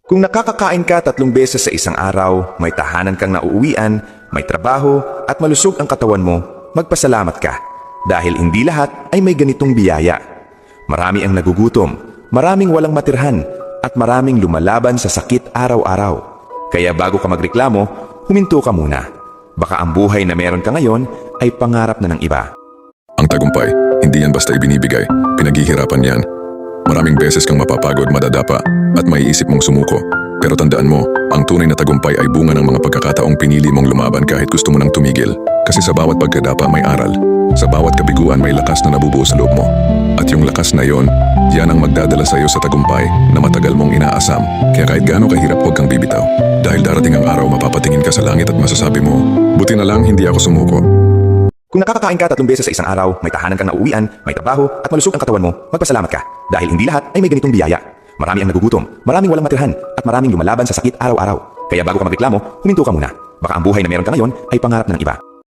Kung nakakakain ka 3 beses sa isang araw, may tahanan kang nauuwian, may trabaho, at malusog ang katawan mo, magpasalamat ka. Dahil hindi lahat ay may ganitong biyaya. Marami ang nagugutom, maraming walang matirhan, at maraming lumalaban sa sakit araw-araw. Kaya bago ka magreklamo, huminto ka muna. Baka ang buhay na meron ka ngayon ay pangarap na ng iba. Ang tagumpay, hindi yan basta ibinibigay, pinaghihirapan yan. Maraming beses kang mapapagod, madadapa, at maiisip mong sumuko. Pero tandaan mo, ang tunay na tagumpay ay bunga ng mga pagkakataong pinili mong lumaban kahit gusto mo nang tumigil. Kasi sa bawat pagkadapa may aral. Sa bawat kabiguan may lakas na nabubuo sa loob mo. At yung lakas na yon, yan ang magdadala sa iyo sa tagumpay na matagal mong inaasam. Kaya kahit gaano kahirap, huwag kang bibitaw. Dahil darating ang araw, mapapatingin ka sa langit at masasabi mo, buti na lang hindi ako sumuko. Kung nakakakain ka 3 beses sa isang araw, may tahanan kang nauuwian, may trabaho, at malusog ang katawan mo, magpasalamat ka. Dahil hindi lahat ay may ganitong biyaya. Marami ang nagugutom, maraming walang matirhan, at maraming lumalaban sa sakit araw-araw. Kaya bago ka magreklamo, huminto ka muna. Baka ang buhay na meron ka ngayon ay pangarap na ng iba.